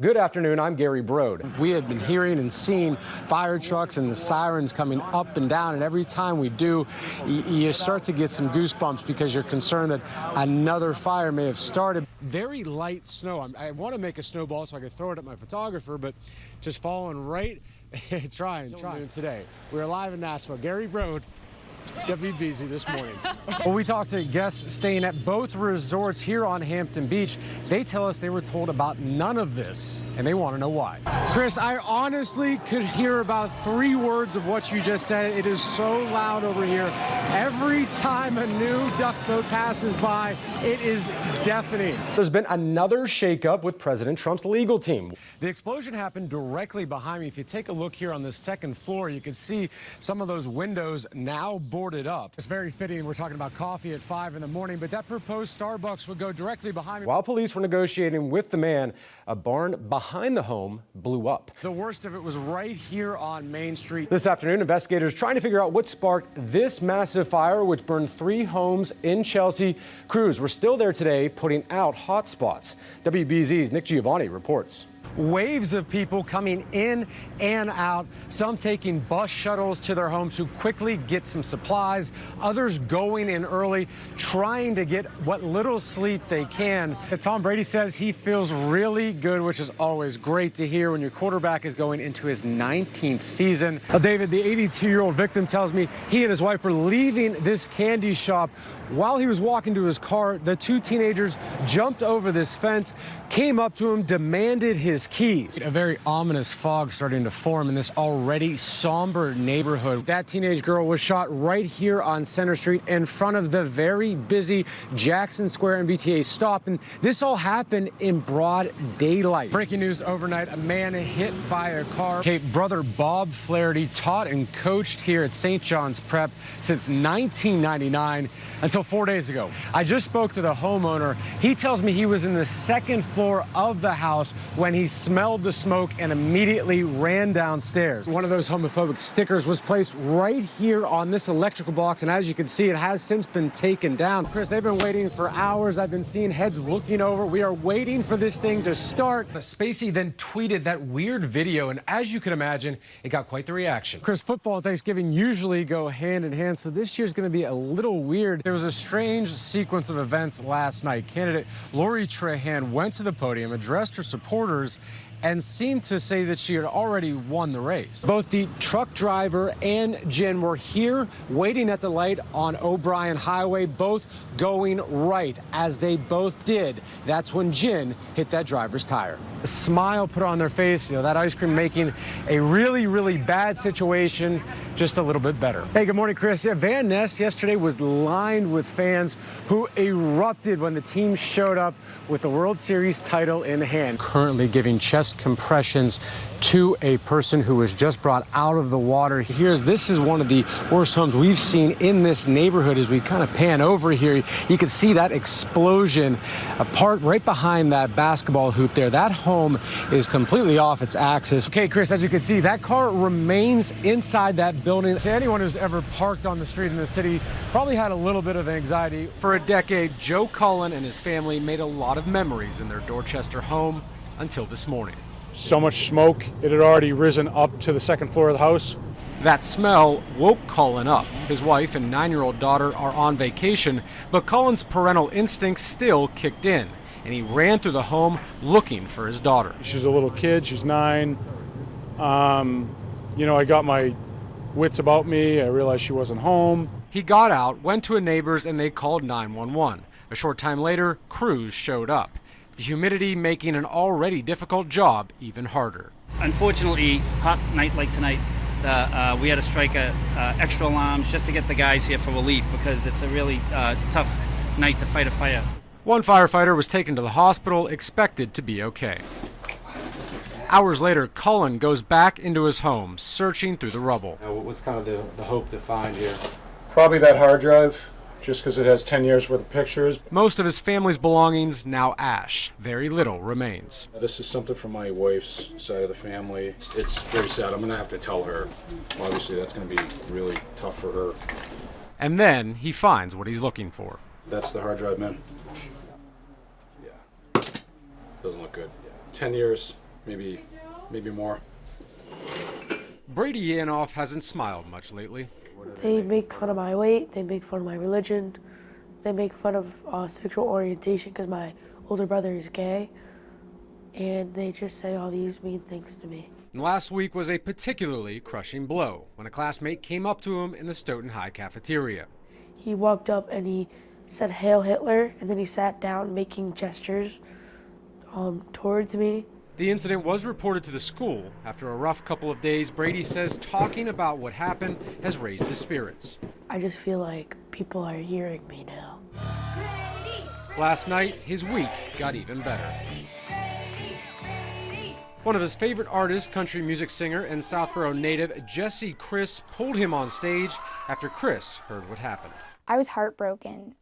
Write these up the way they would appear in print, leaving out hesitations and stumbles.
Good afternoon, I'm Gary Brode. We have been hearing and seeing fire trucks and the sirens coming up and down, and every time we do, you start to get some goosebumps because you're concerned that another fire may have started. Very light snow. I want to make a snowball so I could throw it at my photographer, but just falling right, trying today. We're live in Nashville. Gary Brode, WBZ this morning. Well, we talked to guests staying at both resorts here on Hampton Beach. They tell us they were told about none of this, and they want to know why. Chris, I honestly could hear about 3 words of what you just said. It is so loud over here. Every time a new duck boat passes by, it is deafening. There's been another shakeup with President Trump's legal team. The explosion happened directly behind me. If you take a look here on the second floor, you can see some of those windows now boarded up. It's very fitting. We're talking about coffee at 5 in the morning, but that proposed Starbucks would go directly behind me. While police were negotiating with the man, a barn behind the home blew up. The worst of it was right here on Main Street. This afternoon, investigators trying to figure out what sparked this massive fire, which burned 3 homes in Chelsea. Crews were still there today putting out hot spots. WBZ's Nick Giovanni reports. Waves of people coming in and out, some taking bus shuttles to their homes to quickly get some supplies, others going in early, trying to get what little sleep they can. Tom Brady says he feels really good, which is always great to hear when your quarterback is going into his 19th season. David, the 82-year-old victim, tells me he and his wife were leaving this candy shop. While he was walking to his car, the 2 teenagers jumped over this fence, came up to him, demanded his keys. A very ominous fog starting to form in this already somber neighborhood. That teenage girl was shot right here on Center Street in front of the very busy Jackson Square MBTA stop, and this all happened in broad daylight. Breaking news overnight, a man hit by a car. Okay, brother Bob Flaherty taught and coached here at St. John's Prep since 1999 until 4 days ago. I just spoke to the homeowner. He tells me he was in the second floor of the house when he smelled the smoke and immediately ran downstairs. One of those homophobic stickers was placed right here on this electrical box, and as you can see, it has since been taken down. Chris, they've been waiting for hours. I've been seeing heads looking over. We are waiting for this thing to start. Spacey then tweeted that weird video, and as you can imagine, it got quite the reaction. Chris, football and Thanksgiving usually go hand in hand, so this year's going to be a little weird. There was a strange sequence of events last night. Candidate Lori Trahan went to the podium, addressed her supporters, and seemed to say that she had already won the race. Both the truck driver and Jen were here waiting at the light on O'Brien Highway, both going right. As they both did, that's when Jen hit that driver's tire. A smile put on their face, that ice cream making a really, really bad situation just a little bit better. Hey, good morning, Chris. Yeah, Van Ness yesterday was lined with fans who erupted when the team showed up with the World Series title in hand. Currently giving chest compressions to a person who was just brought out of the water. This is one of the worst homes we've seen in this neighborhood. As we kind of pan over here, you can see that explosion apart right behind that basketball hoop there. That home is completely off its axis. Okay, Chris, as you can see, that car remains inside that building. So anyone who's ever parked on the street in the city probably had a little bit of anxiety. For a decade, Joe Cullen and his family made a lot of memories in their Dorchester home until this morning. So much smoke, it had already risen up to the second floor of the house. That smell woke Cullen up. His wife and 9-year-old daughter are on vacation, but Cullen's parental instincts still kicked in, and he ran through the home looking for his daughter. She's a little kid, she's 9. I got my wits about me. I realized she wasn't home. He got out, went to a neighbor's, and they called 911. A short time later, crews showed up. The humidity making an already difficult job even harder. Unfortunately, hot night like tonight, we had to strike extra alarms just to get the guys here for relief because it's a really tough night to fight a fire. One firefighter was taken to the hospital, expected to be okay. Hours later, Cullen goes back into his home, searching through the rubble. What's kind of the hope to find here? Probably that hard drive, just because it has 10 years worth of pictures. Most of his family's belongings now ash. Very little remains. This is something from my wife's side of the family. It's very sad. I'm going to have to tell her. Obviously, that's going to be really tough for her. And then he finds what he's looking for. That's the hard drive, man. Yeah. Doesn't look good. 10 years. maybe more. Brady Yanoff hasn't smiled much lately. They make fun of my weight, they make fun of my religion, they make fun of sexual orientation because my older brother is gay, and they just say all these mean things to me. And last week was a particularly crushing blow when a classmate came up to him in the Stoughton High cafeteria. He walked up and he said, "Hail Hitler," and then he sat down making gestures towards me. The incident was reported to the school. After a rough couple of days, Brady says talking about what happened has raised his spirits. I just feel like people are hearing me now. Last night, his week got even better. One of his favorite artists, country music singer and Southborough native Jesse Chris, pulled him on stage after Chris heard what happened. I was heartbroken.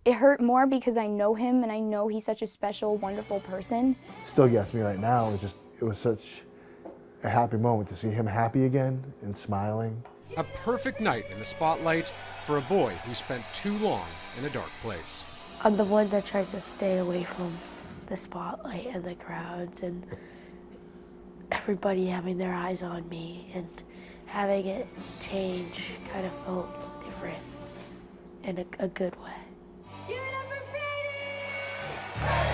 It hurt more because I know him and I know he's such a special, wonderful person. Still gets me right now. It was such a happy moment to see him happy again and smiling. A perfect night in the spotlight for a boy who spent too long in a dark place. I'm the one that tries to stay away from the spotlight and the crowds and everybody having their eyes on me, and having it change kind of felt different in a good way. Give it up for Brady!